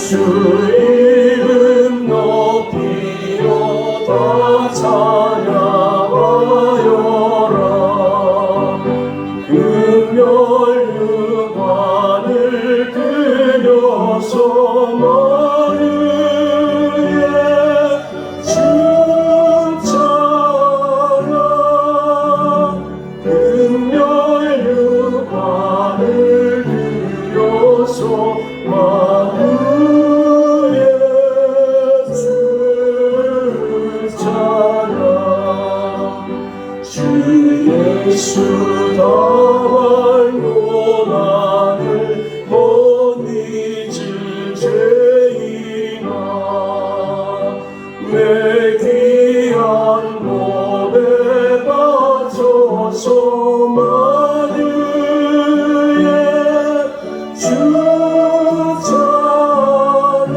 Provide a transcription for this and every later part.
예수 이름 높이로 다 찬양하여라. 금멸유관을 들여서 마르에 춤춰라. 금멸유관을 들여서 마르에 춤춰라. 주 예수 다말로 나를 못 잊을 죄인아, 내 귀한 몸에 바쳐서 마르에 주 찬양.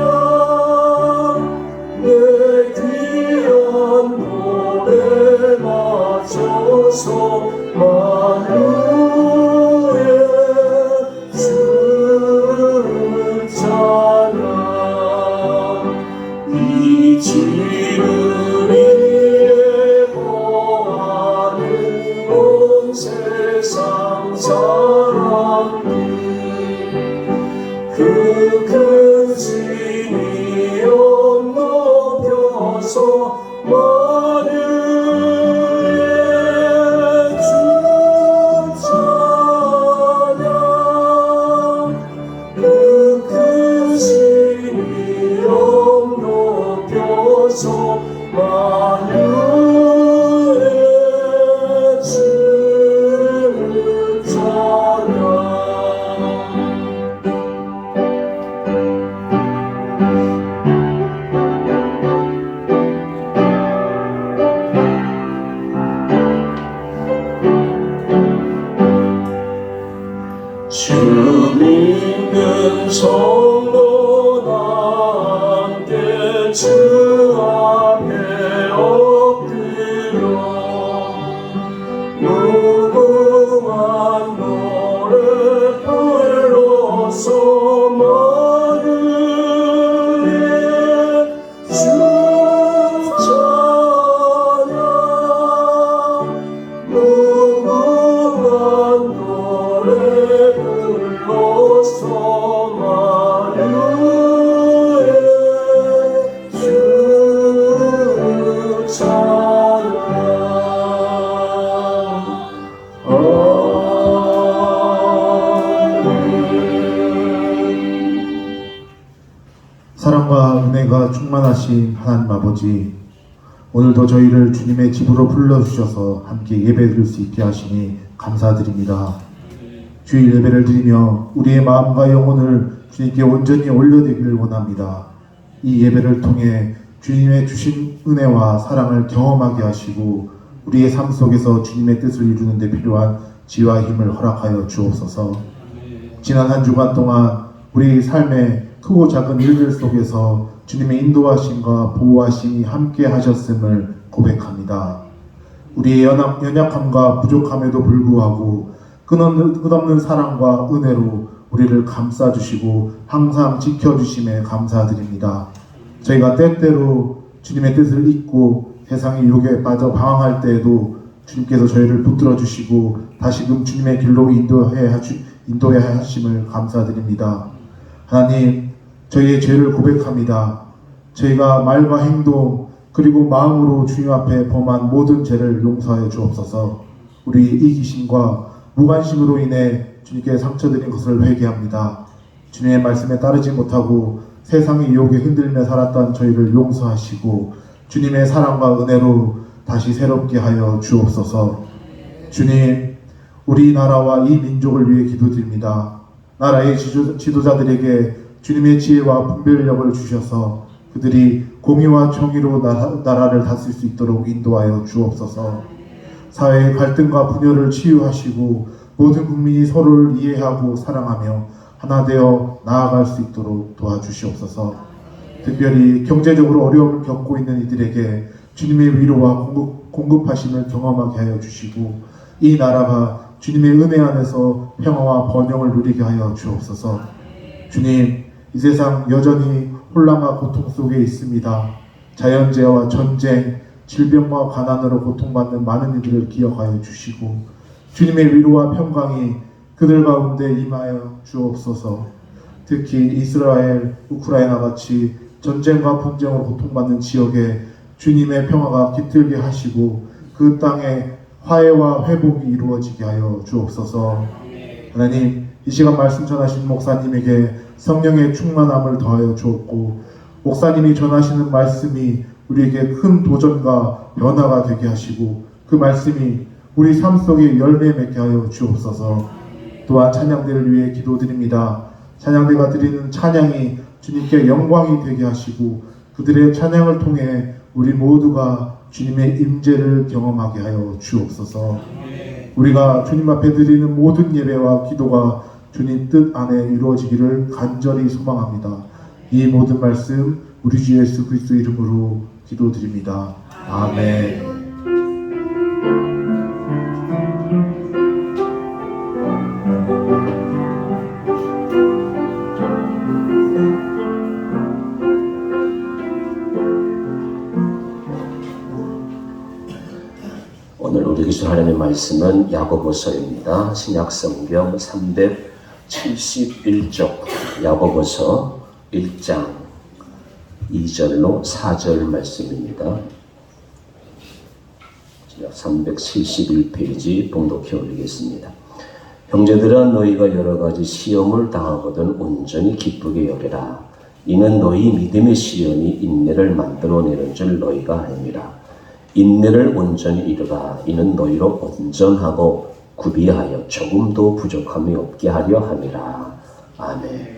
내 귀한 몸에 바쳐서 마르에 주 찬양. 이 지름 위에 거하는 온 세상 사람들, 그 큰 진이 높여서 마르에 주 찬양. 그 큰 진이 높여서 마르에 주 찬양. 주 믿는 성도 함께 주 앞에 엎드려 무궁한 노래 불러서 마르에 주 찬양. 무궁한 노래 불러서 마르에 주 찬양. 사랑과 은혜가 충만하신 하나님 아버지, 오늘도 저희를 주님의 집으로 불러주셔서 함께 예배드릴 수 있게 하시니 감사드립니다. 주일 예배를 드리며 우리의 마음과 영혼을 주님께 온전히 올려드리기를 원합니다. 이 예배를 통해 주님의 주신 은혜와 사랑을 경험하게 하시고 우리의 삶 속에서 주님의 뜻을 이루는 데 필요한 지혜와 힘을 허락하여 주옵소서. 지난 한 주간 동안 우리 삶의 크고 작은 일들 속에서 주님의 인도하심과 보호하심이 함께 하셨음을 고백합니다. 우리의 연약함과 부족함에도 불구하고 끝없는 사랑과 은혜로 우리를 감싸주시고 항상 지켜주심에 감사드립니다. 저희가 때때로 주님의 뜻을 잊고 세상의 유혹에 빠져 방황할 때에도 주님께서 저희를 붙들어 주시고 다시금 주님의 길로 인도해 하심을 감사드립니다. 하나님, 저희의 죄를 고백합니다. 저희가 말과 행동 그리고 마음으로 주님 앞에 범한 모든 죄를 용서하여 주옵소서. 우리의 이기심과 무관심으로 인해 주님께 상처드린 것을 회개합니다. 주님의 말씀에 따르지 못하고 세상의 유혹에 흔들려 살았던 저희를 용서하시고 주님의 사랑과 은혜로 다시 새롭게 하여 주옵소서. 주님, 우리나라와 이 민족을 위해 기도드립니다. 나라의 지도자들에게 주님의 지혜와 분별력을 주셔서 그들이 공의와 정의로 나라를 다스릴 수 있도록 인도하여 주옵소서. 사회의 갈등과 분열을 치유하시고 모든 국민이 서로를 이해하고 사랑하며 하나 되어 나아갈 수 있도록 도와주시옵소서. 특별히 경제적으로 어려움을 겪고 있는 이들에게 주님의 위로와 공급하심을 경험하게 하여 주시고 이 나라가 주님의 은혜 안에서 평화와 번영을 누리게 하여 주옵소서. 주님, 이 세상 여전히 혼란과 고통 속에 있습니다. 자연재해와 전쟁, 질병과 가난으로 고통받는 많은 이들을 기억하여 주시고 주님의 위로와 평강이 그들 가운데 임하여 주옵소서. 특히 이스라엘, 우크라이나 같이 전쟁과 분쟁으로 고통받는 지역에 주님의 평화가 깃들게 하시고 그 땅에 화해와 회복이 이루어지게 하여 주옵소서. 하나님, 이 시간 말씀 전하신 목사님에게 성령의 충만함을 더하여 주옵고 목사님이 전하시는 말씀이 우리에게 큰 도전과 변화가 되게 하시고 그 말씀이 우리 삶 속에 열매 맺게 하여 주옵소서. 또한 찬양대를 위해 기도드립니다. 찬양대가 드리는 찬양이 주님께 영광이 되게 하시고 그들의 찬양을 통해 우리 모두가 주님의 임재를 경험하게 하여 주옵소서. 우리가 주님 앞에 드리는 모든 예배와 기도가 주님 뜻 안에 이루어지기를 간절히 소망합니다. 이 모든 말씀 우리 주 예수 그리스도 이름으로 기도드립니다. 아멘. 오늘 우리 기준 하나님의 말씀은 야고보서입니다. 신약성경 371쪽 야고보서 1장 2절로 4절 말씀입니다. 371페이지 봉독해 올리겠습니다. 형제들아, 너희가 여러 가지 시험을 당하거든 온전히 기쁘게 여겨라. 이는 너희 믿음의 시험이 인내를 만들어내는 줄 너희가 아니라. 인내를 온전히 이루라. 이는 너희로 온전하고 구비하여 조금도 부족함이 없게 하려 함이라. 아멘.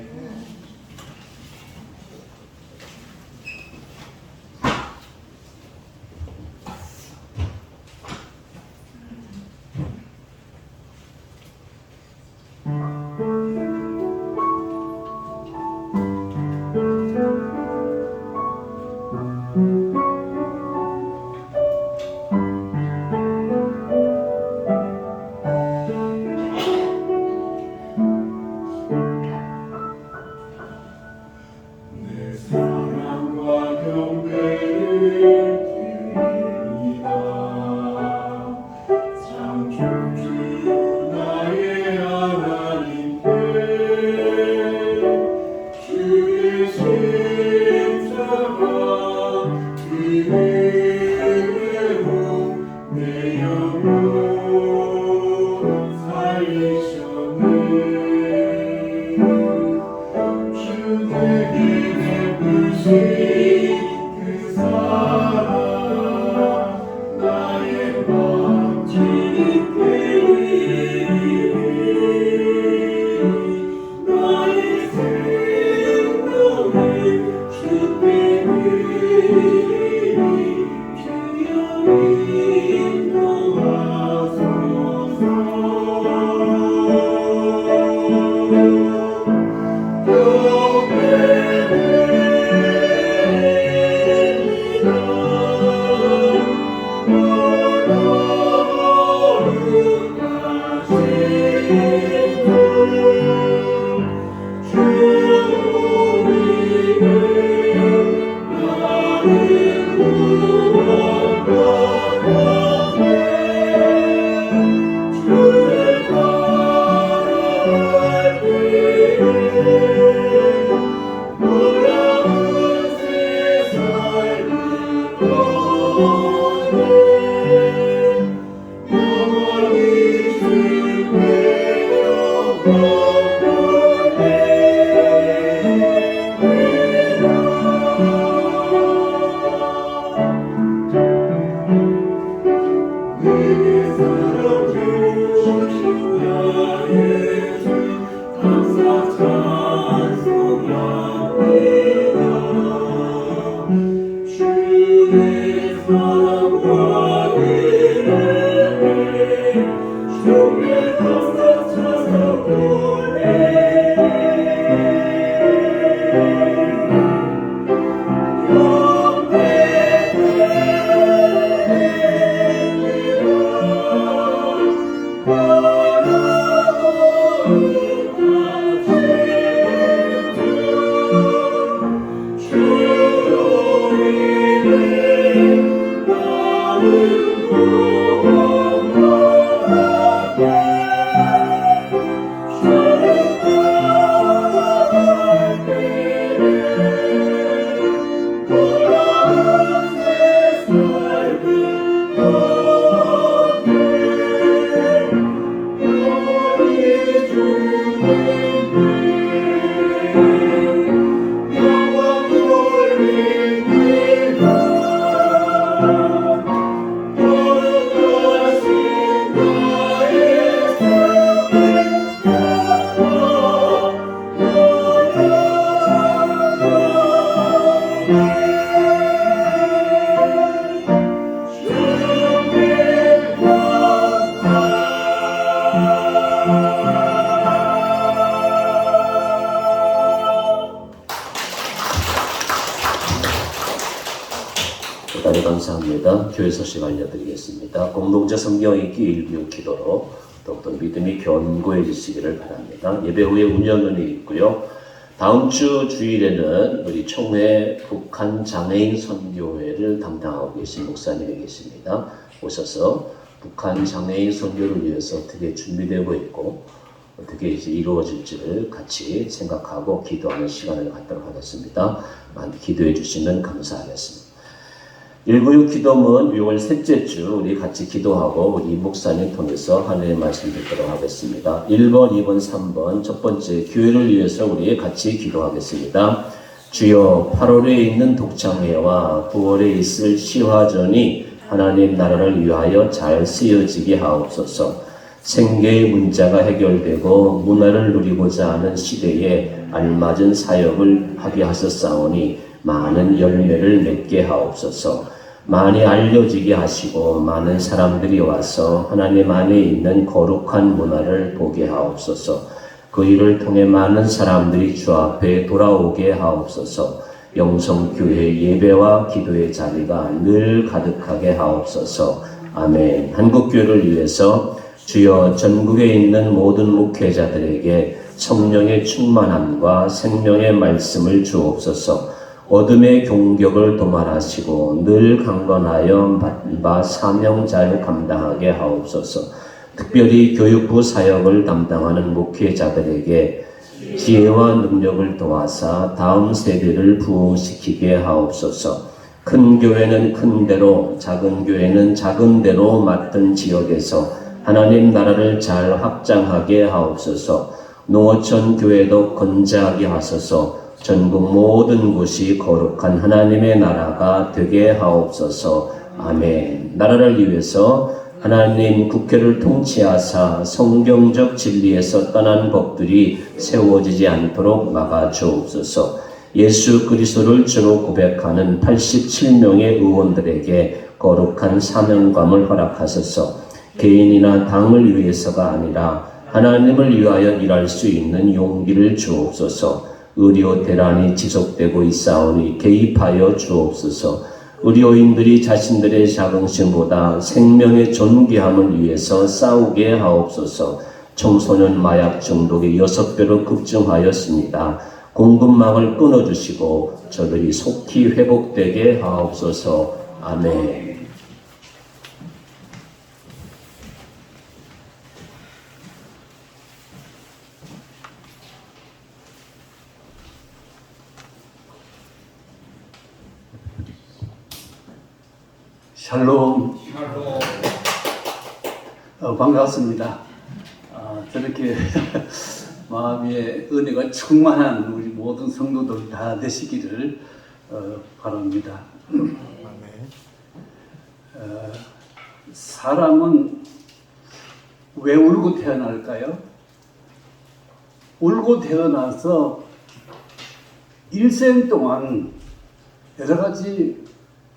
시간에 감사합니다. 교회 소식 알려드리겠습니다. 공동체 성경 읽기 일부 기도로 더욱더 믿음이 견고해지시기를 바랍니다. 예배 후에 운영은이 있고요. 다음 주 주일에는 우리 총회 북한 장애인 선교회를 담당하고 계신 목사님이 계십니다. 오셔서 북한 장애인 선교를 위해서 어떻게 준비되고 있고 어떻게 이제 이루어질지를 같이 생각하고 기도하는 시간을 갖도록 하겠습니다. 많이 기도해 주시면 감사하겠습니다. 196 기도문 6월 셋째 주 우리 같이 기도하고 우리 목사님 통해서 하나님의 말씀 듣도록 하겠습니다. 1번, 2번, 3번 첫 번째 교회를 위해서 우리 같이 기도하겠습니다. 주여 8월에 있는 독창회와 9월에 있을 시화전이 하나님 나라를 위하여 잘 쓰여지게 하옵소서. 생계의 문제가 해결되고 문화를 누리고자 하는 시대에 알맞은 사역을 하게 하셨사오니 많은 열매를 맺게 하옵소서. 많이 알려지게 하시고 많은 사람들이 와서 하나님 안에 있는 거룩한 문화를 보게 하옵소서. 그 일을 통해 많은 사람들이 주 앞에 돌아오게 하옵소서. 영성교회 예배와 기도의 자리가 늘 가득하게 하옵소서. 아멘. 한국교회를 위해서 주여 전국에 있는 모든 목회자들에게 성령의 충만함과 생명의 말씀을 주옵소서. 어둠의 공격을 도말하시고 늘 강건하여 바 사명자를 감당하게 하옵소서. 특별히 교육부 사역을 담당하는 목회자들에게 지혜와 능력을 도와사 다음 세대를 부흥시키게 하옵소서. 큰 교회는 큰 대로, 작은 교회는 작은 대로 맡은 지역에서 하나님 나라를 잘 확장하게 하옵소서. 농어촌 교회도 건재하게 하소서. 전국 모든 곳이 거룩한 하나님의 나라가 되게 하옵소서. 아멘. 나라를 위해서 하나님 국회를 통치하사 성경적 진리에서 떠난 법들이 세워지지 않도록 막아주옵소서. 예수 그리스도를 주로 고백하는 87명의 의원들에게 거룩한 사명감을 허락하소서. 개인이나 당을 위해서가 아니라 하나님을 위하여 일할 수 있는 용기를 주옵소서. 의료 대란이 지속되고 있사오니 개입하여 주옵소서. 의료인들이 자신들의 자긍심보다 생명의 존귀함을 위해서 싸우게 하옵소서. 청소년 마약 중독이 6배로 급증하였습니다. 공급망을 끊어주시고 저들이 속히 회복되게 하옵소서. 아멘. 샬롬. 반갑습니다. 저렇게 마음의 은혜가 충만한 우리 모든 성도들 다 되시기를 바랍니다. 사람은 왜 울고 태어날까요? 울고 태어나서 일생 동안 여러 가지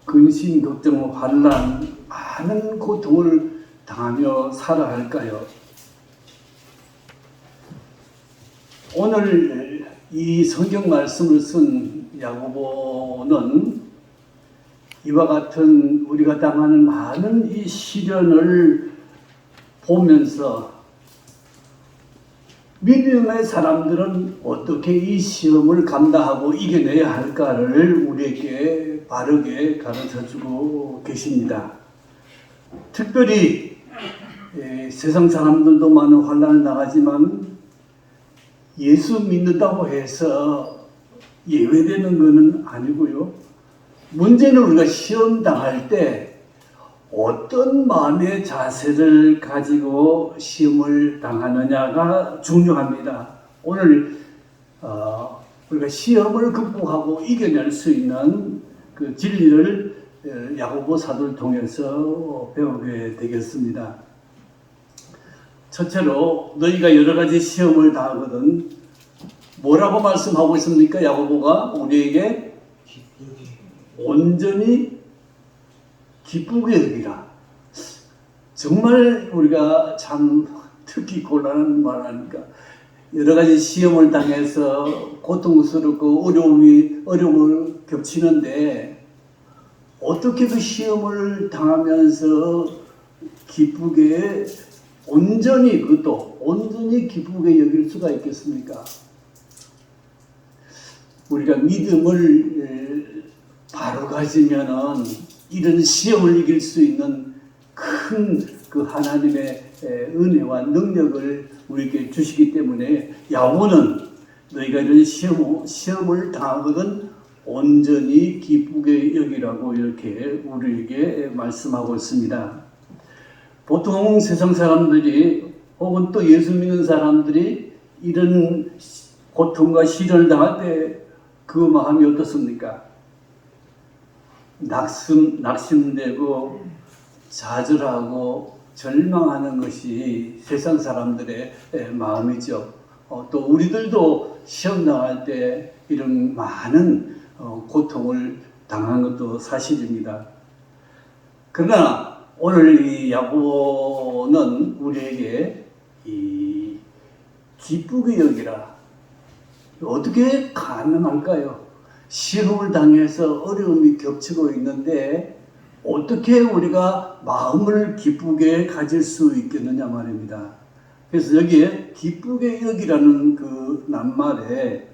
근심, 걱정, 환난, 많은 고통을 당하며 살아갈까요? 오늘 이 성경 말씀을 쓴 야고보는 이와 같은 우리가 당하는 많은 이 시련을 보면서 믿음의 사람들은 어떻게 이 시험을 감당하고 이겨내야 할까를 우리에게 바르게 가르쳐주고 계십니다. 특별히 세상 사람들도 많은 환난을 당하지만 예수 믿는다고 해서 예외되는 것은 아니고요. 문제는 우리가 시험 당할 때 어떤 마음의 자세를 가지고 시험을 당하느냐가 중요합니다. 오늘 우리가 시험을 극복하고 이겨낼 수 있는 그 진리를 야고보 사도를 통해서 배우게 되겠습니다. 첫째로 너희가 여러 가지 시험을 당하거든 뭐라고 말씀하고 있습니까? 야고보가 우리에게 온전히 기쁘게 여기라. 정말 우리가 참 특히 곤란한 말 하니까 여러 가지 시험을 당해서 고통스럽고 어려움을 겹치는데 어떻게 그 시험을 당하면서 기쁘게 온전히 그것도 온전히 기쁘게 여길 수가 있겠습니까? 우리가 믿음을 바로 가지면은 이런 시험을 이길 수 있는 큰 그 하나님의 은혜와 능력을 우리에게 주시기 때문에 야고보는 너희가 이런 시험을 당하거든 온전히 기쁘게 여기라고 이렇게 우리에게 말씀하고 있습니다. 보통 세상 사람들이 혹은 또 예수 믿는 사람들이 이런 고통과 시련을 당할 때 그 마음이 어떻습니까? 낙심되고 좌절하고 절망하는 것이 세상 사람들의 마음이죠. 또 우리들도 시험 당할 때 이런 많은 고통을 당한 것도 사실입니다. 그러나 오늘 이 야고보는 우리에게 이 기쁘게 여기라. 어떻게 가능할까요? 시험을 당해서 어려움이 겹치고 있는데 어떻게 우리가 마음을 기쁘게 가질 수 있겠느냐 말입니다. 그래서 여기에 기쁘게 여기라는 그 낱말에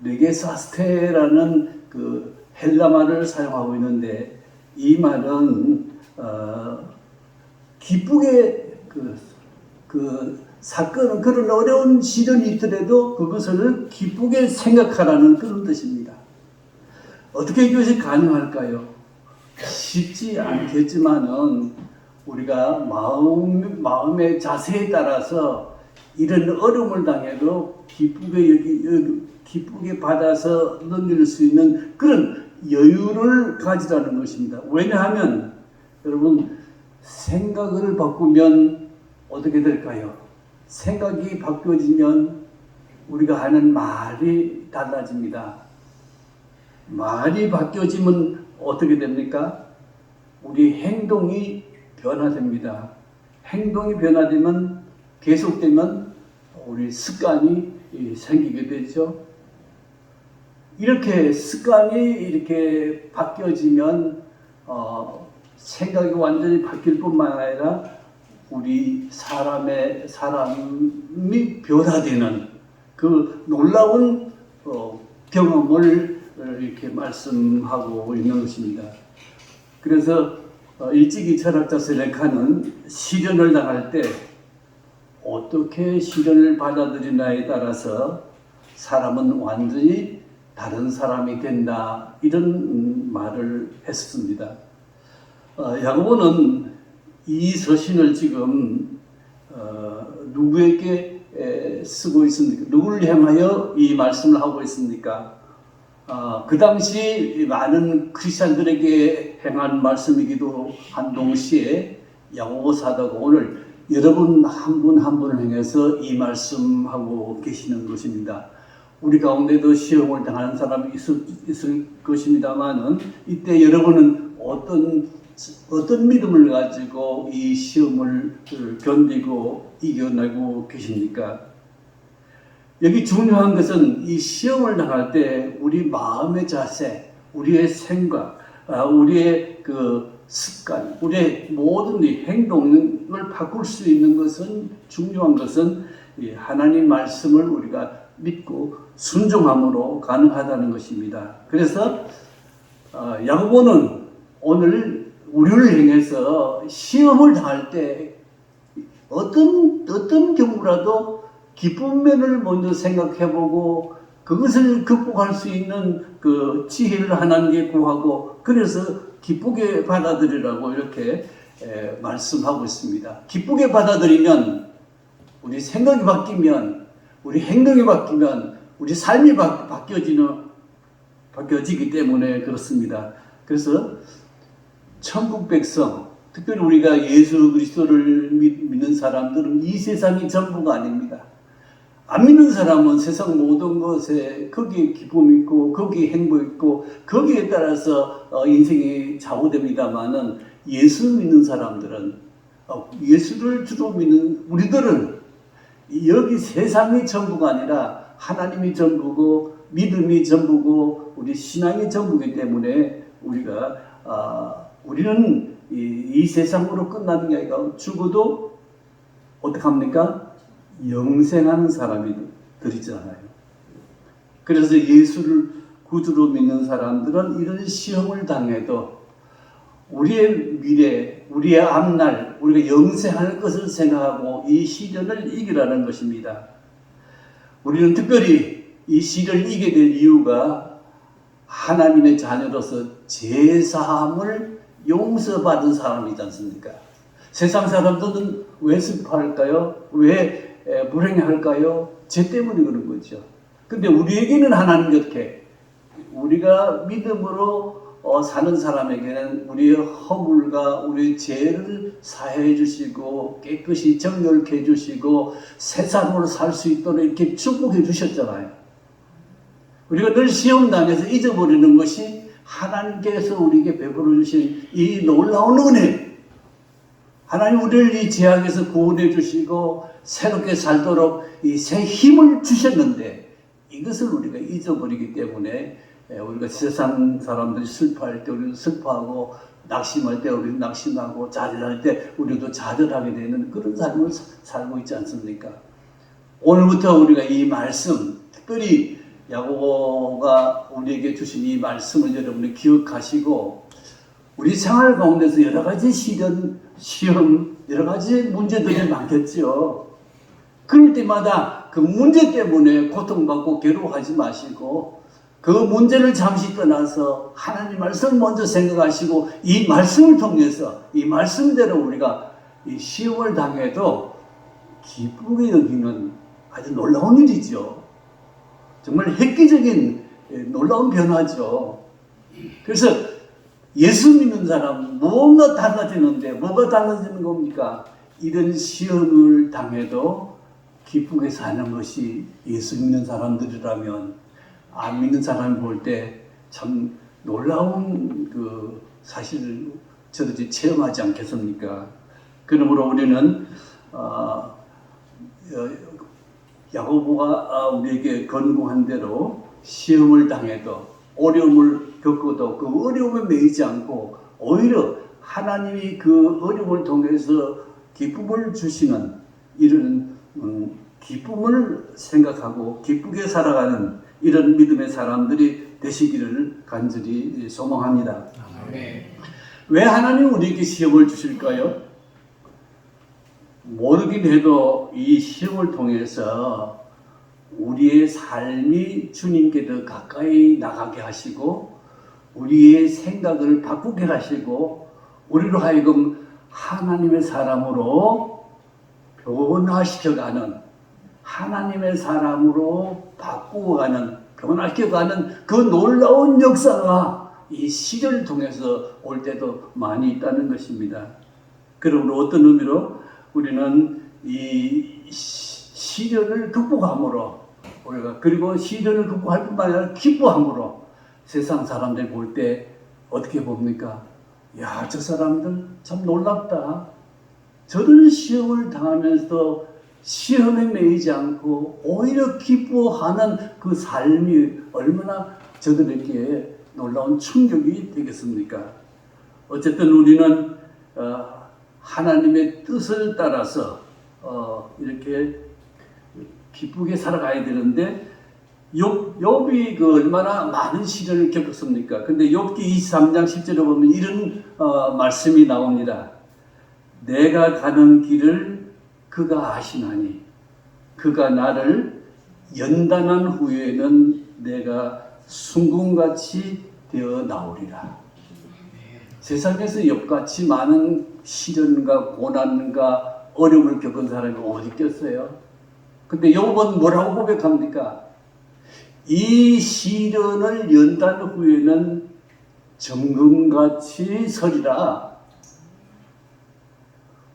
레게사스테라는 그 헬라 말을 사용하고 있는데 이 말은 기쁘게 그 사건 그런 어려운 시련이 있더라도 그것을 기쁘게 생각하라는 그런 뜻입니다. 어떻게 이것이 가능할까요? 쉽지 않겠지만은 우리가 마음의 자세에 따라서 이런 어려움을 당해도 기쁘게 받아서 넘길 수 있는 그런 여유를 가지라는 것입니다. 왜냐하면 여러분 생각을 바꾸면 어떻게 될까요? 생각이 바뀌어지면 우리가 하는 말이 달라집니다. 말이 바뀌어지면 어떻게 됩니까? 우리 행동이 변화됩니다. 행동이 변화되면 계속되면 우리 습관이 생기게 되죠. 이렇게 습관이 이렇게 바뀌어지면 생각이 완전히 바뀔 뿐만 아니라 우리 사람이 변화되는 그 놀라운 경험을 이렇게 말씀하고 있는 것입니다. 그래서 일찍이 철학자 세네카는 시련을 당할 때 어떻게 시련을 받아들이나에 따라서 사람은 완전히 다른 사람이 된다 이런 말을 했습니다. 야고보는 이 서신을 지금 누구에게 쓰고 있습니까? 누구를 향하여 이 말씀을 하고 있습니까? 그 당시 많은 크리스천들에게 행한 말씀이기도 한 동시에 야고보 사도가 오늘 여러분 한 분 한 분을 향해서 이 말씀하고 계시는 것입니다. 우리 가운데도 시험을 당하는 사람이 있을 것입니다만은 이때 여러분은 어떤 믿음을 가지고 이 시험을 견디고 이겨내고 계십니까? 여기 중요한 것은 이 시험을 당할 때 우리 마음의 자세, 우리의 생각, 우리의 그 습관, 우리의 모든 행동을 바꿀 수 있는 것은 중요한 것은 하나님 말씀을 우리가 믿고 순종함으로 가능하다는 것입니다. 그래서 야고보는 오늘 우리를 향해서 시험을 당할 때 어떤 경우라도 기쁜 면을 먼저 생각해보고 그것을 극복할 수 있는 그 지혜를 하나님께 구하고 그래서 기쁘게 받아들이라고 이렇게 말씀하고 있습니다. 기쁘게 받아들이면 우리 생각이 바뀌면 우리 행동이 바뀌면 우리 삶이 바뀌어지기 때문에 그렇습니다. 그래서 천국 백성 특별히 우리가 예수 그리스도를 믿는 사람들은 이 세상이 전부가 아닙니다. 안 믿는 사람은 세상 모든 것에 거기에 기쁨이 있고 거기에 행복이 있고 거기에 따라서 인생이 좌우됩니다마는 예수 믿는 사람들은 예수를 주로 믿는 우리들은 여기 세상이 전부가 아니라 하나님이 전부고 믿음이 전부고 우리 신앙이 전부이기 때문에 우리는 이 세상으로 끝나는 게 아니라 죽어도 어떻게 합니까? 영생하는 사람이 되잖아요. 그래서 예수를 구주로 믿는 사람들은 이런 시험을 당해도 우리의 미래, 우리의 앞날, 우리가 영생할 것을 생각하고 이 시련을 이기라는 것입니다. 우리는 특별히 이 시련을 이기게 될 이유가 하나님의 자녀로서 죄사함을 용서받은 사람이지 않습니까? 세상 사람들은 왜 슬퍼할까요? 왜 불행할까요? 죄 때문에 그런 거죠. 근데 우리에게는 하나님 곁에 우리가 믿음으로 사는 사람에게는 우리의 허물과 우리의 죄를 사해 주시고 깨끗이 정결케 해 주시고 새 사람으로 살 수 있도록 이렇게 축복해 주셨잖아요. 우리가 늘 시험 당해서 잊어버리는 것이 하나님께서 우리에게 베풀어 주신 이 놀라운 은혜. 하나님 우리를 이 죄악에서 구원해 주시고 새롭게 살도록 이 새 힘을 주셨는데 이것을 우리가 잊어버리기 때문에 우리가 세상 사람들이 슬퍼할 때 우리도 슬퍼하고 낙심할 때 우리도 낙심하고 좌절할 때 우리도 좌절하게 되는 그런 삶을 살고 있지 않습니까? 오늘부터 우리가 이 말씀, 특별히 야고보가 우리에게 주신 이 말씀을 여러분이 기억하시고 우리 생활 가운데서 여러 가지 시험, 여러 가지 문제들이 많겠죠. 그럴 때마다 그 문제 때문에 고통받고 괴로워하지 마시고 그 문제를 잠시 떠나서 하나님 말씀을 먼저 생각하시고 이 말씀을 통해서 이 말씀대로 우리가 이 시험을 당해도 기쁘게 여기는 아주 놀라운 일이죠. 정말 획기적인 놀라운 변화죠. 그래서 예수 믿는 사람 뭔가 달라지는데 뭐가 달라지는 겁니까? 이런 시험을 당해도 기쁘게 사는 것이 예수 믿는 사람들이라면 안 믿는 사람을 볼 때 참 놀라운 그 사실을 저들이 체험하지 않겠습니까? 그러므로 우리는 야고보가 우리에게 권고한 대로 시험을 당해도 어려움을 겪어도 그 어려움에 매이지 않고 오히려 하나님이 그 어려움을 통해서 기쁨을 주시는 이런 기쁨을 생각하고 기쁘게 살아가는 이런 믿음의 사람들이 되시기를 간절히 소망합니다. 왜 하나님 우리에게 시험을 주실까요? 모르긴 해도 이 시험을 통해서 우리의 삶이 주님께 더 가까이 나가게 하시고 우리의 생각을 바꾸게 하시고 우리로 하여금 하나님의 사람으로 변화시켜가는 하나님의 사람으로 바꾸어가는 변화시켜가는 그 놀라운 역사가 이 시련을 통해서 올 때도 많이 있다는 것입니다. 그러므로 어떤 의미로 우리는 이 시련을 극복함으로 우리가 그리고 시련을 극복할 뿐만 아니라 기뻐함으로 세상 사람들 볼 때 어떻게 봅니까? 야, 저 사람들 참 놀랍다. 저런 시험을 당하면서 시험에 매이지 않고 오히려 기뻐하는 그 삶이 얼마나 저들에게 놀라운 충격이 되겠습니까? 어쨌든 우리는 하나님의 뜻을 따라서 이렇게 기쁘게 살아가야 되는데 욥이 그 얼마나 많은 시련을 겪었습니까? 근데 욥기 23장 10절에 보면 이런 말씀이 나옵니다. 내가 가는 길을 그가 아시나니 그가 나를 연단한 후에는 내가 순금같이 되어 나오리라. 세상에서 욥같이 많은 시련과 고난과 어려움을 겪은 사람이 어디 있겠어요? 근데 욥은 뭐라고 고백합니까? 이 시련을 연단 후에는 정금같이 서리라.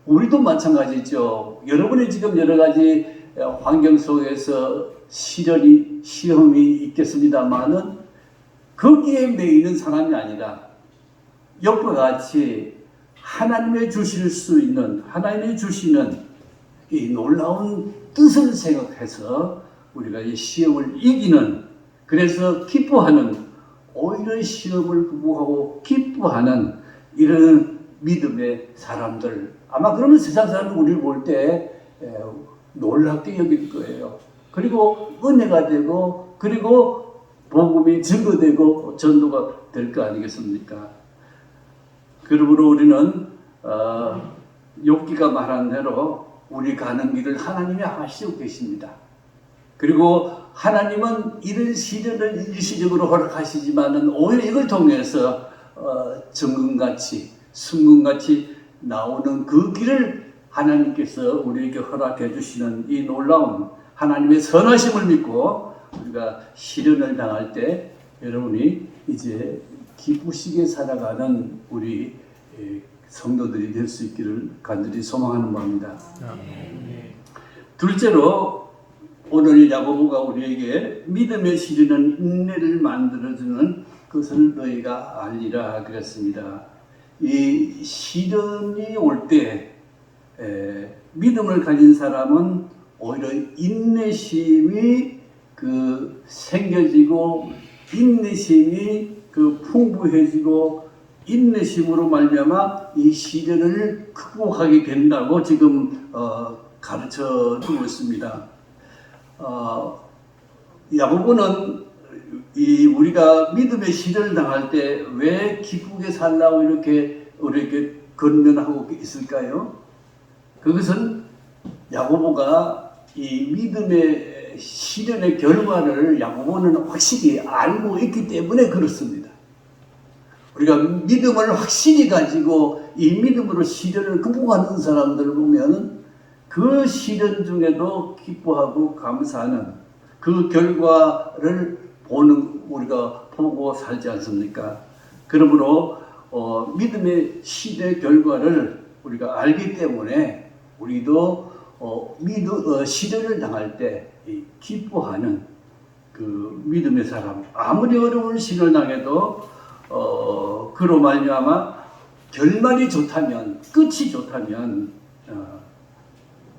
우리도 마찬가지죠. 여러분이 지금 여러 가지 환경 속에서 시험이 있겠습니다만은 거기에 매이는 사람이 아니라 욥과 같이 하나님의 주실 수 있는 하나님이 주시는 이 놀라운 뜻을 생각해서 우리가 이 시험을 이기는 그래서 기뻐하는 오히려 시험을 극복하고 기뻐하는 이런 믿음의 사람들. 아마 그러면 세상 사람이 우리를 볼 때 놀랍게 여길 거예요. 그리고 은혜가 되고 그리고 복음이 증거되고 전도가 될 거 아니겠습니까? 그러므로 우리는 욥기가 말한 대로 우리 가는 길을 하나님이 아시고 계십니다. 그리고 하나님은 이런 시련을 일시적으로 허락하시지만은 오히려 이걸 통해서 정금같이 순금같이 나오는 그 길을 하나님께서 우리에게 허락해 주시는 이 놀라운 하나님의 선하심을 믿고 우리가 시련을 당할 때 여러분이 이제 기쁘시게 살아가는 우리 성도들이 될 수 있기를 간절히 소망하는 바입니다. 둘째로 오늘 야고보가 우리에게 믿음의 시련은 인내를 만들어주는 것을 너희가 알리라 그랬습니다. 이 시련이 올 때 믿음을 가진 사람은 오히려 인내심이 생겨지고 인내심이 풍부해지고 인내심으로 말미암아 이 시련을 극복하게 된다고 지금 가르쳐 주고 있습니다. 야고보는 우리가 믿음의 시련을 당할 때 왜 기쁘게 살라고 이렇게 우리에게 권면하고 있을까요? 그것은 야고보가 이 믿음의 시련의 결과를 야고보는 확실히 알고 있기 때문에 그렇습니다. 우리가 믿음을 확실히 가지고 이 믿음으로 시련을 극복하는 사람들을 보면 그 시련 중에도 기뻐하고 감사하는 그 결과를 우리가 보고 살지 않습니까? 그러므로 믿음의 시대 결과를 우리가 알기 때문에 우리도 시련을 당할 때 기뻐하는 그 믿음의 사람, 아무리 어려운 시련을 당해도 그로 말미암아 결말이 좋다면, 끝이 좋다면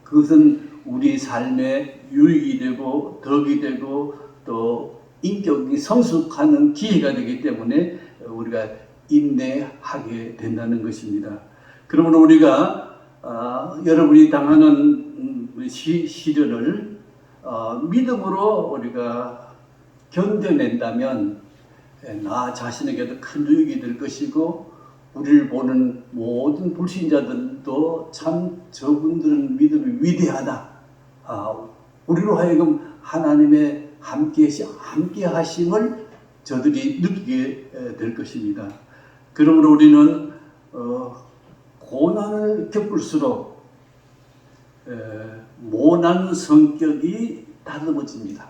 그것은 우리 삶에 유익이 되고 덕이 되고 또 인격이 성숙하는 기회가 되기 때문에 우리가 인내하게 된다는 것입니다. 그러므로 우리가 여러분이 당하는 시련을 믿음으로 우리가 견뎌낸다면 나 자신에게도 큰 유익이 될 것이고 우리를 보는 모든 불신자들도 참 저분들은 믿음이 위대하다. 우리로 하여금 하나님의 함께 하심을 저들이 느끼게 될 것입니다. 그러므로 우리는 고난을 겪을수록 모난 성격이 다듬어집니다.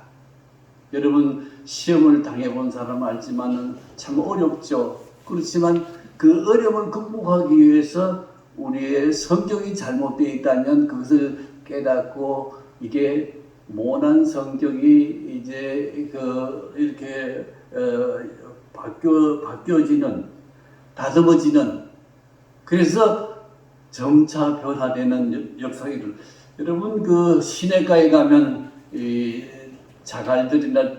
여러분 시험을 당해본 사람 알지만 참 어렵죠. 그렇지만 그 어려움을 극복하기 위해서 우리의 성격이 잘못되어 있다면 그것을 깨닫고 이게 모난 성격이 이제 이렇게 바뀌어지는 다듬어지는 그래서 점차 변화되는 역사를 여러분 그 시내가에 가면 이 자갈들이나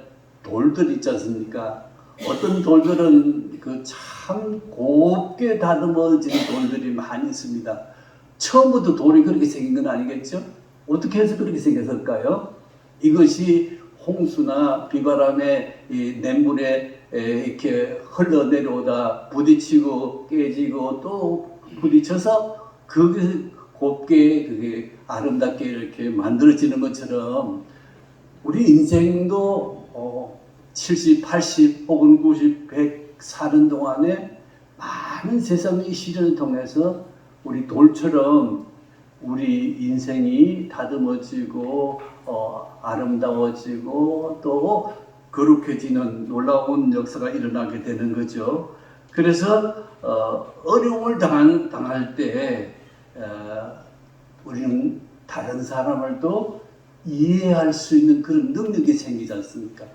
돌들 있지 않습니까? 어떤 돌들은 참 곱게 다듬어진 돌들이 많이 있습니다. 처음부터 돌이 그렇게 생긴 건 아니겠죠? 어떻게 해서 그렇게 생겼을까요? 이것이 홍수나 비바람에 이 냇물에 이렇게 흘러내려오다 부딪히고 깨지고 또 부딪혀서 그게 곱게 그게 아름답게 이렇게 만들어지는 것처럼 우리 인생도 70, 80 혹은 90, 100 사는 동안에 많은 세상의 시련을 통해서 우리 돌처럼 우리 인생이 다듬어지고 아름다워지고 또 거룩해지는 놀라운 역사가 일어나게 되는 거죠. 그래서 어려움을 당할 때 우리는 다른 사람을 또 이해할 수 있는 그런 능력이 생기지 않습니까?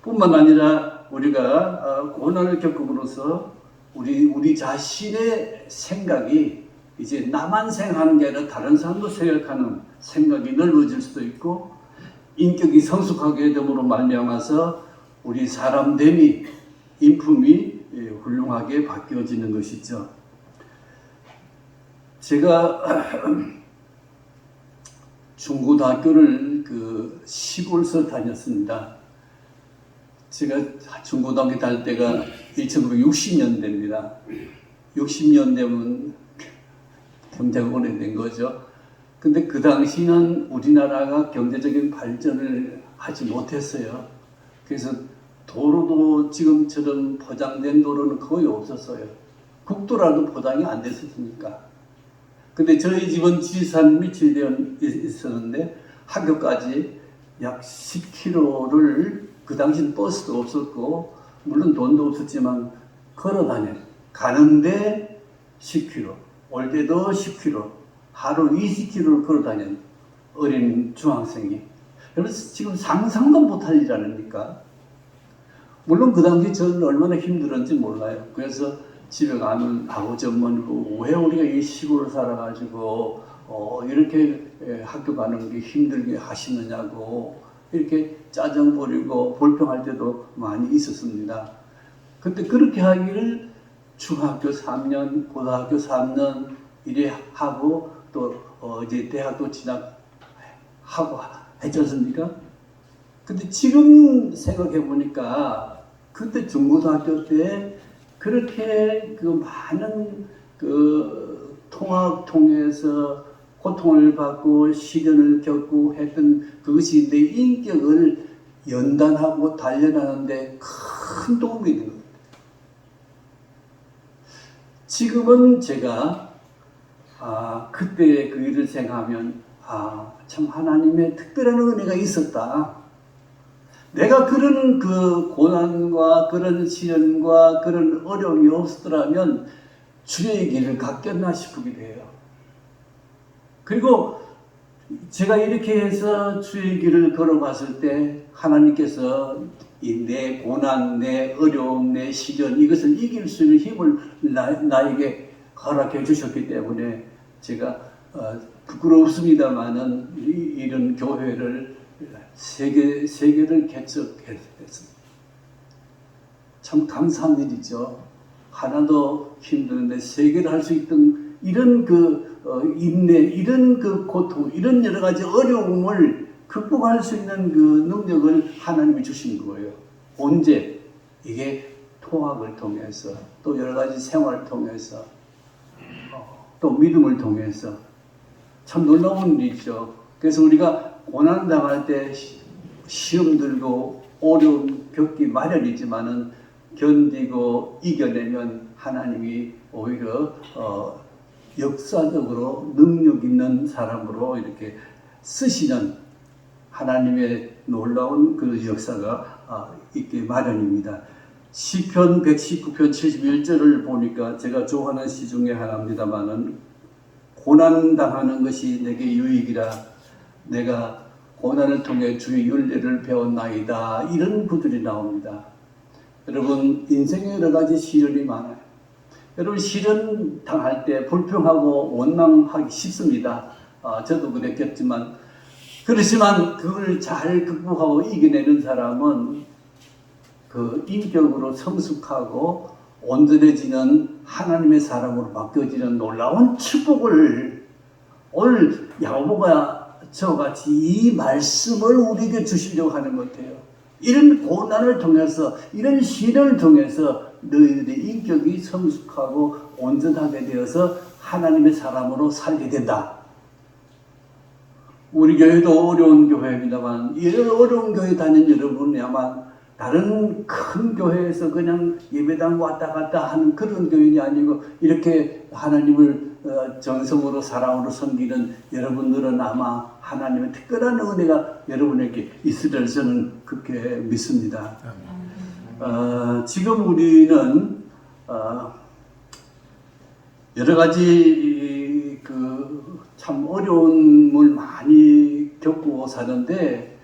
뿐만 아니라 우리가 고난을 겪음으로써 우리 자신의 생각이 이제 나만 생각하는 게 아니라 다른 사람도 생각하는 생각이 넓어질 수도 있고 인격이 성숙하게 됨으로 말미암아서 우리 사람됨이, 인품이 훌륭하게 바뀌어지는 것이죠. 제가 중고등학교를 시골서 다녔습니다. 제가 중고등학교 다닐 때가 1960년대입니다. 60년대면 경제가 오래된 거죠. 근데 그 당시는 우리나라가 경제적인 발전을 하지 못했어요. 그래서 도로도 지금처럼 포장된 도로는 거의 없었어요. 국도라도 포장이 안 됐었으니까. 근데 저희 집은 지리산 밑에 있었는데 학교까지 약 10km를, 그 당시는 버스도 없었고 물론 돈도 없었지만 걸어 다녀요. 가는데 10km, 올 때도 10km, 하루 20km를 걸어 다니는 어린 중학생이. 여러분 지금 상상도 못할 일 아닙니까? 물론 그 당시 저는 얼마나 힘들었는지 몰라요. 그래서 집에 가면 아버지 어머니가 왜 우리가 이 시골을 살아가지고 이렇게 학교 가는 게 힘들게 하시느냐고 이렇게 짜증 부리고 불평할 때도 많이 있었습니다. 근데 그렇게 하기를 중학교 3년, 고등학교 3년 이래 하고 또 이제 대학도 진학하고 했지 않습니까? 근데 지금 생각해 보니까 그때 중고등학교 때 그렇게 많은 통학 통해서 고통을 받고 시련을 겪고 했던 그것이 내 인격을 연단하고 단련하는데 큰 도움이 되는 겁니다. 지금은 제가 그때 그 일을 생각하면 참 하나님의 특별한 은혜가 있었다. 내가 그런 고난과 그런 시련과 그런 어려움이 없었더라면 주의 길을 갔겠나 싶기도 해요. 그리고 제가 이렇게 해서 주의 길을 걸어봤을 때 하나님께서 내 고난, 내 어려움, 내 시련 이것을 이길 수 있는 힘을 나에게 허락해 주셨기 때문에 제가 부끄럽습니다만은 이런 교회를 세 개를 개척했습니다. 참 감사한 일이죠. 하나도 힘드는데 세 개를 할 수 있던 이런 인내, 이런 고통, 이런 여러 가지 어려움을 극복할 수 있는 능력을 하나님이 주신 거예요. 언제? 이게 통학을 통해서, 또 여러 가지 생활을 통해서, 또 믿음을 통해서 참 놀라운 일이죠. 그래서 우리가 고난 당할 때 시험 들고 어려움 겪기 마련이지만은 견디고 이겨내면 하나님이 오히려 역사적으로 능력 있는 사람으로 이렇게 쓰시는 하나님의 놀라운 그 역사가 있기 마련입니다. 시편 119편 71절을 보니까 제가 좋아하는 시 중에 하나입니다만은 고난 당하는 것이 내게 유익이라 내가 고난을 통해 주의 윤례를 배웠나이다. 이런 구절이 나옵니다. 여러분 인생에 여러 가지 시련이 많아요. 여러분 시련 당할 때 불평하고 원망하기 쉽습니다. 저도 그랬겠지만 그렇지만 그걸 잘 극복하고 이겨내는 사람은 그 인격으로 성숙하고 온전해지는 하나님의 사람으로 바뀌어지는 놀라운 축복을 오늘 야고보가 저같이 이 말씀을 우리에게 주시려고 하는 것 같아요. 이런 고난을 통해서 이런 시련을 통해서 너희들의 인격이 성숙하고 온전하게 되어서 하나님의 사람으로 살게 된다. 우리 교회도 어려운 교회입니다만 이런 어려운 교회 다니는 여러분이 아마 다른 큰 교회에서 그냥 예배당 왔다 갔다 하는 그런 교인이 아니고 이렇게 하나님을 정성으로 사랑으로 섬기는 여러분들은 아마 하나님의 특별한 은혜가 여러분에게 있으리라 저는 그렇게 믿습니다. 지금 우리는 여러 가지 참 어려움을 많이 겪고 사는데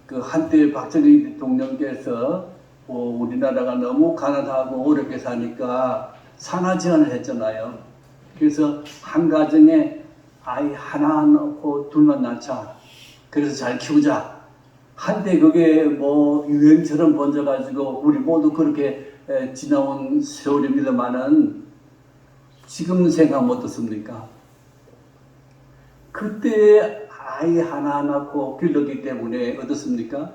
한때 박정희 대통령께서 우리나라가 너무 가난하고 어렵게 사니까 산하 제한을 했잖아요. 그래서 한 가정에 아이 하나 낳고 둘만 낳자. 그래서 잘 키우자. 한때 그게 뭐 유행처럼 번져가지고 우리 모두 그렇게 지나온 세월입니다만은 지금 생각하면 어떻습니까? 그때 아이 하나 낳고 길렀기 때문에 어떻습니까?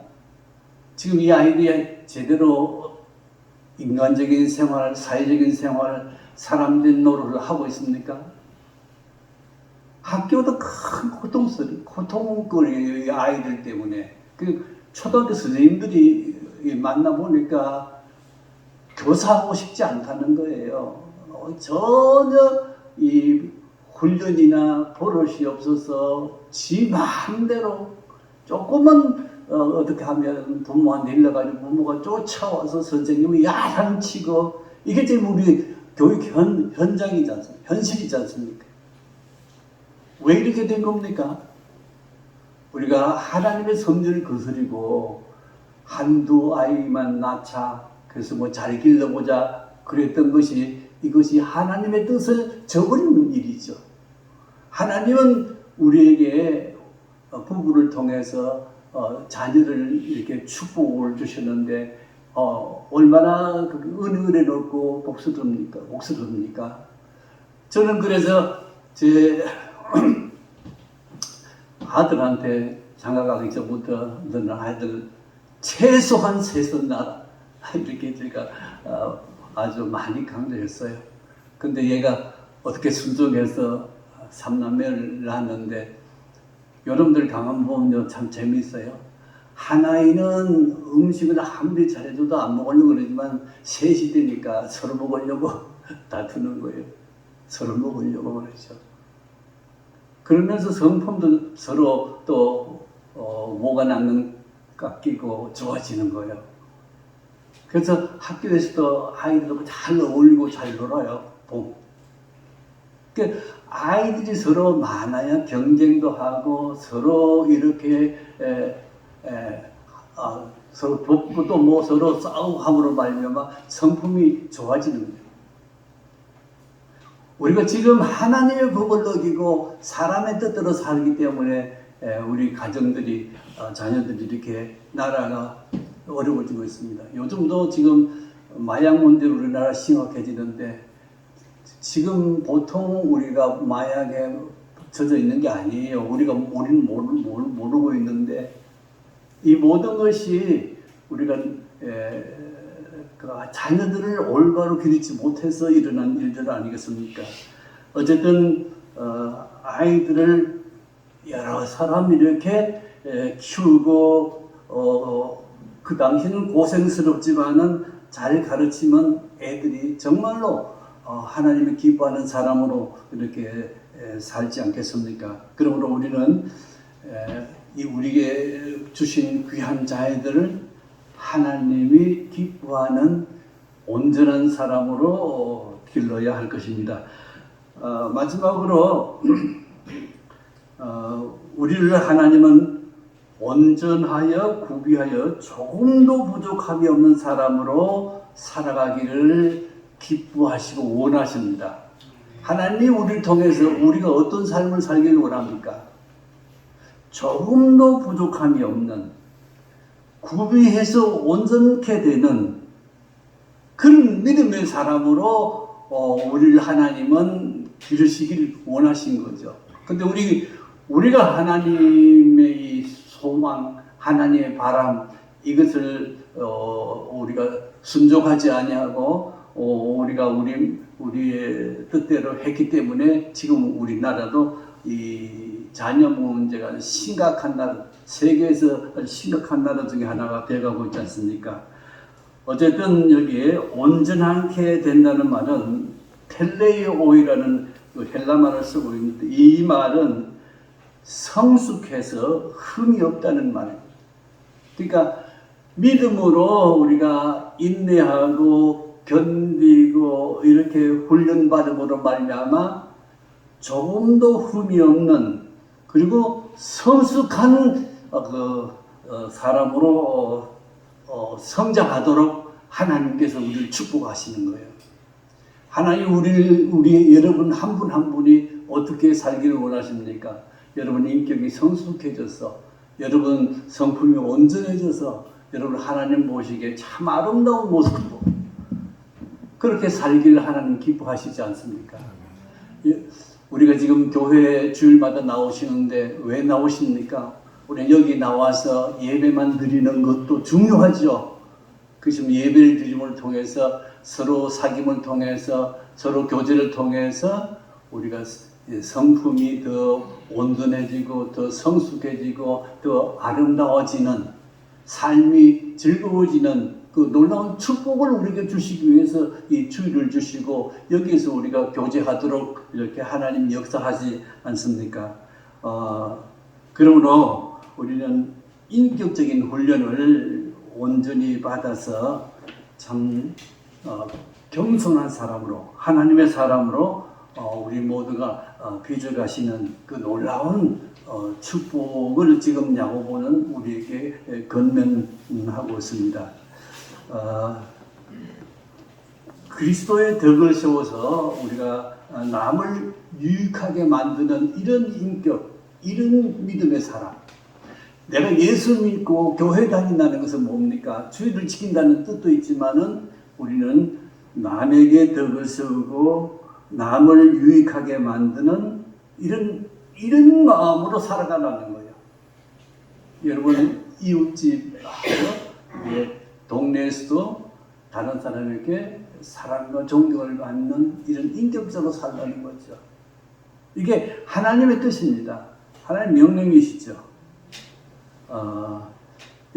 지금 이 아이들이 제대로 인간적인 생활, 사회적인 생활, 사람된 노릇을 하고 있습니까? 학교도 큰 고통거리 아이들 때문에 그 초등학교 선생님들이 만나보니까 교사하고 싶지 않다는 거예요. 전혀 이 훈련이나 버릇이 없어서 지 마음대로 조금만 어떻게 하면 부모한테 일러가지고 부모가 쫓아와서 선생님이 야단치고 이게 지금 우리 교육 현장이지 않습니까? 현실이지 않습니까? 왜 이렇게 된 겁니까? 우리가 하나님의 성질을 거스리고 한두 아이만 낳자 그래서 뭐 잘 길러보자 그랬던 것이 이것이 하나님의 뜻을 저버리는 일이죠. 하나님은 우리에게 부부를 통해서 자녀를 이렇게 축복을 주셨는데 얼마나 은혜를 얻고 복스럽니까? 저는 그래서 제 아들한테 장가가기 전부터 너는 아이들 최소한 3살 낳아 이렇게 제가 아주 많이 강조했어요. 근데 얘가 어떻게 순종해서 3남매를 낳았는데 여러분들 가만 보면 참 재미있어요. 한 아이는 음식을 아무리 잘해줘도 안 먹으려고 그러지만 셋이 되니까 서로 먹으려고 다투는 거예요. 서로 먹으려고 그러죠. 그러면서 성품도 서로 또 뭐가 남는 깎이고 좋아지는 거예요. 그래서 학교에서도 아이들하고 잘 어울리고 잘 놀아요. 그러니까 아이들이 서로 많아야 경쟁도 하고 서로 이렇게 서로 돕고 또 뭐 서로 싸우고 함으로 말미암아 성품이 좋아지는 거예요. 우리가 지금 하나님의 법을 어기고 사람의 뜻대로 살기 때문에 우리 가정들이 자녀들이 이렇게 나라가 어려워지고 있습니다. 요즘도 지금 마약 문제로 우리나라 심각해지는데 지금 보통 우리가 마약에 젖어 있는 게 아니에요. 우리는 모르고 있는데 이 모든 것이 우리가 자녀들을 올바로 기르지 못해서 일어난 일들 아니겠습니까? 어쨌든 아이들을 여러 사람 이렇게 키우고 그 당시는 고생스럽지만은 잘 가르치면 애들이 정말로 하나님이 기뻐하는 사람으로 이렇게 살지 않겠습니까? 그러므로 우리는 우리에게 주신 귀한 자애들을 하나님이 기뻐하는 온전한 사람으로 길러야 할 것입니다. 마지막으로 우리를 하나님은 온전하여 구비하여 조금도 부족함이 없는 사람으로 살아가기를 기뻐하시고 원하십니다. 하나님이 우리를 통해서 우리가 어떤 삶을 살기를 원합니까? 조금도 부족함이 없는 구비해서 온전케 되는 그런 믿음의 사람으로 우리를 하나님은 기르시기를 원하신 거죠. 근데 우리가 하나님의 이 소망, 하나님의 바람 이것을 우리가 순종하지 아니하고 우리가 우리의 뜻대로 했기 때문에 지금 우리나라도 이 자녀 문제가 심각한 나라, 세계에서 심각한 나라 중에 하나가 되어가고 있지 않습니까? 어쨌든 여기에 온전하게 된다는 말은 텔레오이라는 헬라 말을 쓰고 있는데 이 말은 성숙해서 흠이 없다는 말입니다. 그러니까 믿음으로 우리가 인내하고 견디고 이렇게 훈련받음으로 말미암아 조금도 흠이 없는 그리고 성숙한 사람으로 성장하도록 하나님께서 우리를 축복하시는 거예요. 하나님 우리 여러분 한 분 한 분이 어떻게 살기를 원하십니까? 여러분 인격이 성숙해져서 여러분 성품이 온전해져서 여러분 하나님 보시기에 참 아름다운 모습으로 그렇게 살기를 하나님 기뻐하시지 않습니까? 우리가 지금 교회 주일마다 나오시는데 왜 나오십니까? 우리 여기 나와서 예배만 드리는 것도 중요하죠. 그것이 예배를 드림을 통해서 서로 사귐을 통해서 서로 교제를 통해서 우리가 성품이 더 온전해지고 더 성숙해지고 더 아름다워지는 삶이 즐거워지는 그 놀라운 축복을 우리에게 주시기 위해서 이 주일을 주시고 여기에서 우리가 교제하도록 이렇게 하나님 역사하지 않습니까? 그러므로 우리는 인격적인 훈련을 온전히 받아서 참 겸손한 사람으로 하나님의 사람으로 우리 모두가 빚어가시는 그 놀라운 축복을 지금 야고보는 우리에게 건면하고 있습니다. 그리스도의 덕을 세워서 우리가 남을 유익하게 만드는 이런 인격, 이런 믿음의 사람. 내가 예수 믿고 교회 다닌다는 것은 뭡니까? 주의를 지킨다는 뜻도 있지만은 우리는 남에게 덕을 세우고 남을 유익하게 만드는 이런 마음으로 살아가라는 거예요. 여러분 이웃집 동네에서도 다른 사람에게 사랑과 존경을 받는 이런 인격자로 살라는 거죠. 이게 하나님의 뜻입니다. 하나님 명령이시죠.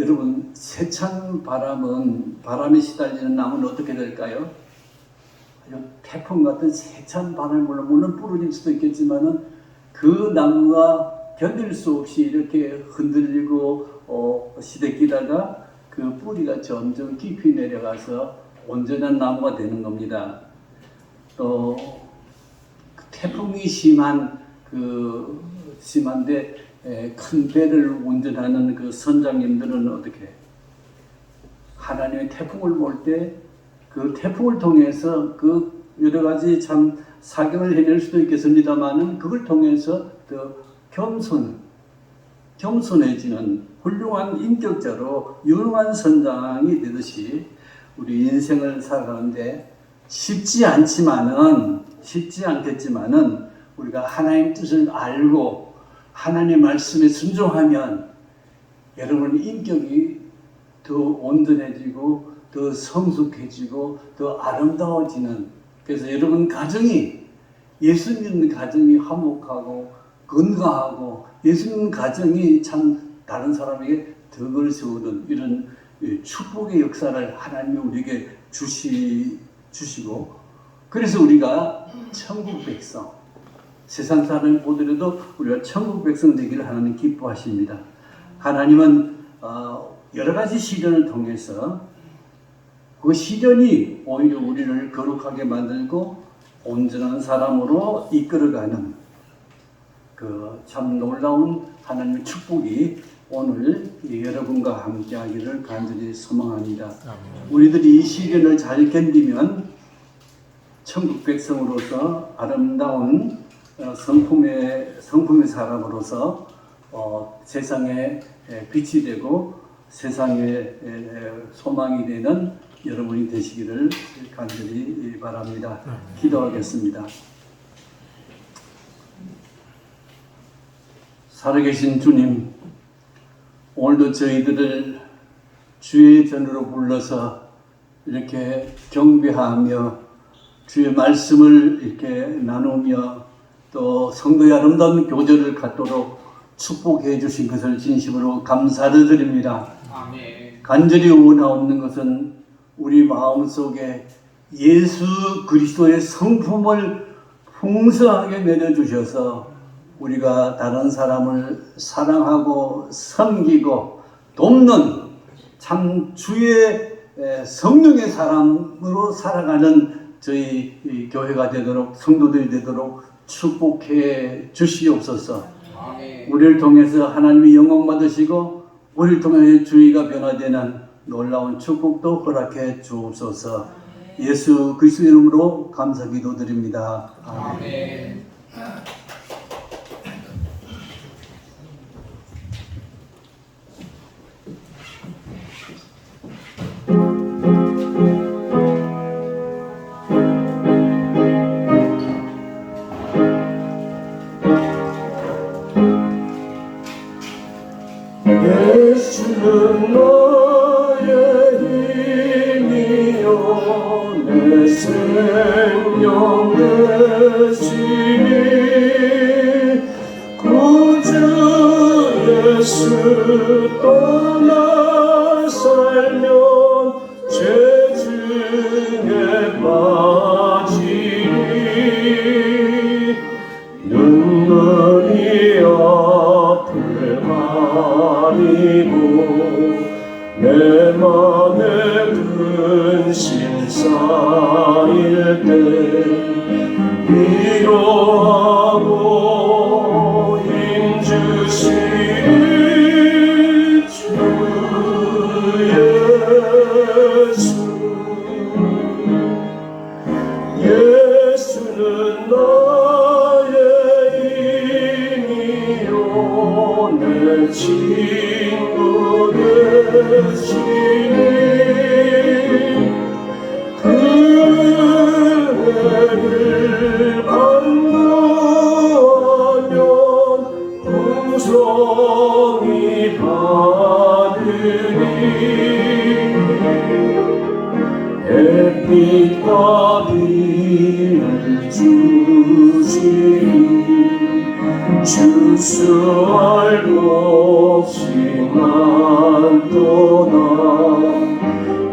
여러분 세찬 바람은 바람에 시달리는 나무는 어떻게 될까요? 태풍 같은 세찬 바람이 물론 부러질 수도 있겠지만은 그 나무가 견딜 수 없이 이렇게 흔들리고 시대끼다가 그 뿌리가 점점 깊이 내려가서 온전한 나무가 되는 겁니다. 또 태풍이 심한데 큰 배를 운전하는 그 선장님들은 어떻게 하나님의 태풍을 볼 때 그 태풍을 통해서 그 여러 가지 참 사경을 해낼 수도 있겠습니다만은 그걸 통해서 더 겸손해지는 훌륭한 인격자로 유능한 선장이 되듯이 우리 인생을 살아가는데 쉽지 않겠지만은 우리가 하나님 뜻을 알고 하나님의 말씀에 순종하면 여러분 인격이 더 온전해지고 더 성숙해지고 더 아름다워지는, 그래서 여러분 가정이 예수 믿는 가정이 화목하고 건강하고 예수 믿는 가정이 참 다른 사람에게 덕을 세우는 이런 축복의 역사를 하나님이 우리에게 주시고, 그래서 우리가 천국 백성, 세상 사람이 보더라도 우리가 천국 백성 되기를 하나님 기뻐하십니다. 하나님은 여러 가지 시련을 통해서 그 시련이 오히려 우리를 거룩하게 만들고 온전한 사람으로 이끌어가는 그 참 놀라운 하나님의 축복이 오늘 여러분과 함께 하기를 간절히 소망합니다. 우리들이 이 시련을 잘 견디면 천국 백성으로서 아름다운 성품의 사람으로서 세상에 빛이 되고 세상에 소망이 되는 여러분이 되시기를 간절히 바랍니다. 기도하겠습니다. 살아계신 주님, 오늘도 저희들을 주의 전으로 불러서 이렇게 경배하며 주의 말씀을 이렇게 나누며 또 성도의 아름다운 교제를 갖도록 축복해 주신 것을 진심으로 감사를 드립니다. 아멘. 간절히 원하옵는 것은 우리 마음속에 예수 그리스도의 성품을 풍성하게 내려주셔서 우리가 다른 사람을 사랑하고 섬기고 돕는 참 주의 성령의 사람으로 살아가는 저희 교회가 되도록, 성도들이 되도록 축복해 주시옵소서. 아멘. 우리를 통해서 하나님이 영광 받으시고 우리를 통해 주의가 변화되는 놀라운 축복도 허락해 주옵소서. 예수 그리스도 이름으로 감사 기도드립니다. 아멘. 나의 힘이요 내 생명 되시니 구주 예수 떠나 살면 죄 중에 빠지니 눈물이 앞을 가리고 내 맘에 근심 쌓일 때 위로하고 힘주시니 주 예수 예수는 나의 힘이요 내 친구 되시니 그 애를 간구하면 풍성히 받으니 햇빛과 비를 주시니 주수 알고 없이만 떠나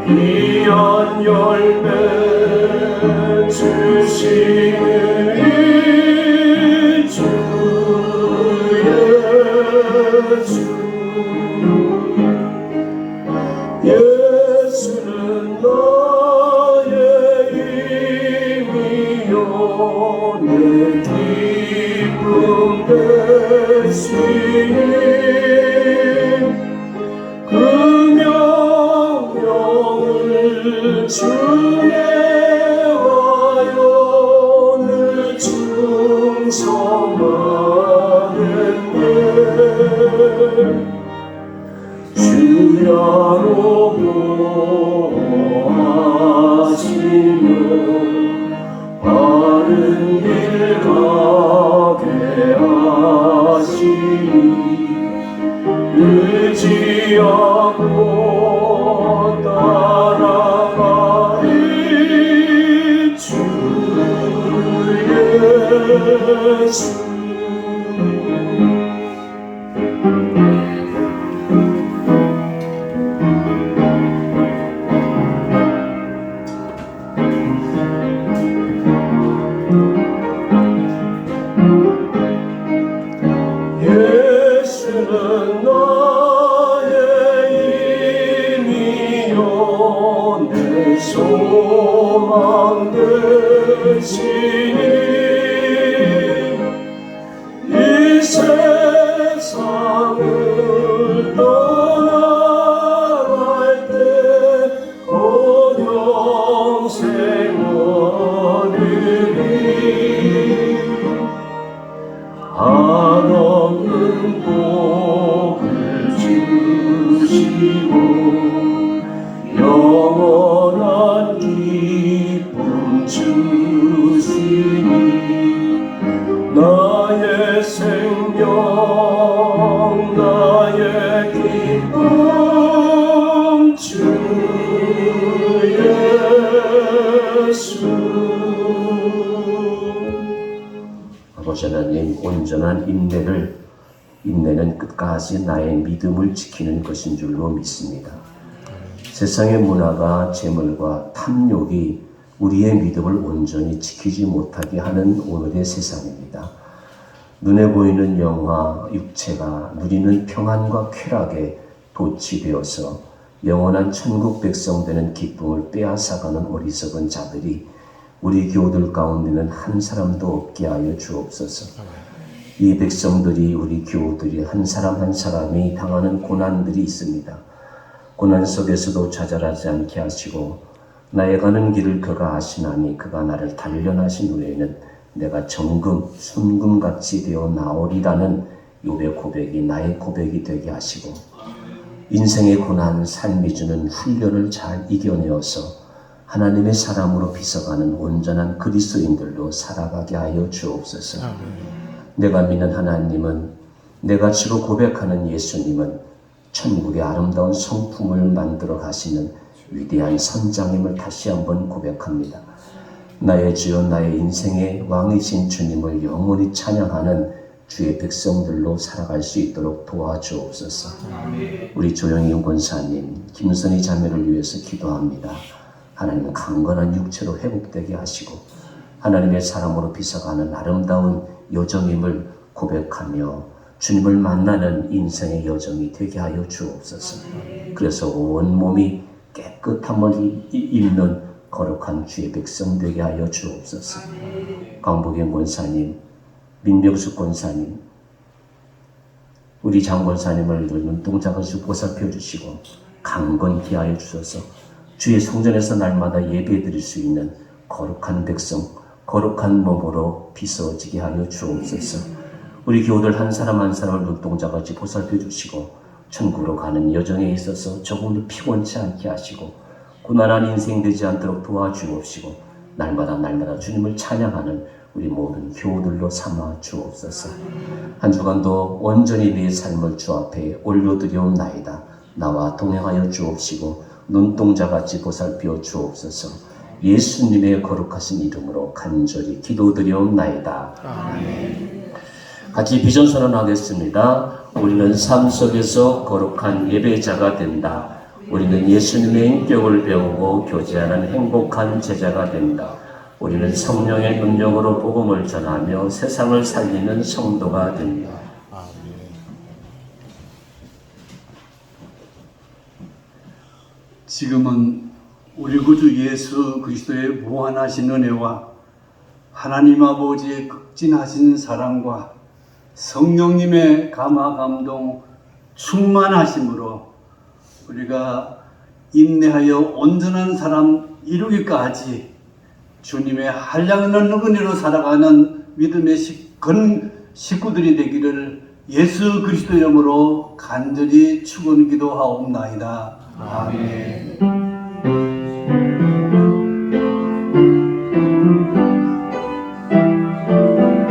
귀한 열매 주시니 주 예수 예수는 나의 힘이요 내 기쁨 되시니 그 명령을 주내와요 늘 충성하는데 주야로 보호하시며 바른 길 가게 하시니 의지하고 따라가리 주 예수 예수는 나의 힘이요 내 소망 되시니 이 세상을 떠나갈 때 영생 얻으리 한없는 복을 주시고 영원한 기쁨 주시니 나의 생명 나의 기쁨 주 예수 아버지 하나님 온전한 인내는 끝까지 나의 믿음을 지키는 것인 줄로 믿습니다. 세상의 문화가 재물과 탐욕이 우리의 믿음을 온전히 지키지 못하게 하는 오늘의 세상입니다. 눈에 보이는 영화, 육체가 누리는 평안과 쾌락에 도취되어서 영원한 천국 백성 되는 기쁨을 빼앗아가는 어리석은 자들이 우리 교우들 가운데는 한 사람도 없게 하여 주옵소서. 이 백성들이 우리 교우들이 한 사람 한 사람이 당하는 고난들이 있습니다. 고난 속에서도 좌절하지 않게 하시고 나의 가는 길을 그가 아시나니 그가 나를 단련하신 후에는 내가 정금 순금같이 되어 나오리라는 욥의 고백이 나의 고백이 되게 하시고 인생의 고난 삶이 주는 훈련을 잘 이겨내어서 하나님의 사람으로 빗어가는 온전한 그리스도인들로 살아가게 하여 주옵소서. 내가 믿는 하나님은 내가 주로 고백하는 예수님은 천국의 아름다운 성품을 만들어 가시는 위대한 선장님을 다시 한번 고백합니다. 나의 주여, 나의 인생의 왕이신 주님을 영원히 찬양하는 주의 백성들로 살아갈 수 있도록 도와주옵소서. 우리 조영희 권사님, 김선희 자매를 위해서 기도합니다. 하나님 강건한 육체로 회복되게 하시고 하나님의 사람으로 빗어가는 아름다운 여정임을 고백하며 주님을 만나는 인생의 여정이 되게 하여 주옵소서. 그래서 온몸이 깨끗함을 입는 거룩한 주의 백성 되게 하여 주옵소서. 강복현 권사님, 민병숙 권사님, 우리 장 권사님을 눈동자가 보살펴 주시고 강건케 하여 주셔서 주의 성전에서 날마다 예배 드릴 수 있는 거룩한 백성, 거룩한 몸으로 빗어지게 하여 주옵소서. 우리 교우들 한 사람 한 사람을 눈동자같이 보살펴 주시고 천국으로 가는 여정에 있어서 조금도 피곤치 않게 하시고 고난한 인생 되지 않도록 도와주옵시고 날마다 주님을 찬양하는 우리 모든 교우들로 삼아 주옵소서. 한 주간도 온전히 내 삶을 주 앞에 올려드리옵나이다. 나와 동행하여 주옵시고 눈동자같이 보살펴 주옵소서. 예수님의 거룩하신 이름으로 간절히 기도드리옵나이다. 아멘. 같이 비전 선언하겠습니다. 우리는 삶 속에서 거룩한 예배자가 된다. 우리는 예수님의 인격을 배우고 교제하는 행복한 제자가 된다. 우리는 성령의 능력으로 복음을 전하며 세상을 살리는 성도가 된다. 지금은 우리 구주 예수 그리스도의 무한하신 은혜와 하나님 아버지의 극진하신 사랑과 성령님의 감화 감동 충만하심으로 우리가 인내하여 온전한 사람 이루기까지 주님의 한량없는 은혜로 살아가는 믿음의 식구들이 되기를 예수 그리스도 이름으로 간절히 축원 기도하옵나이다. 아멘.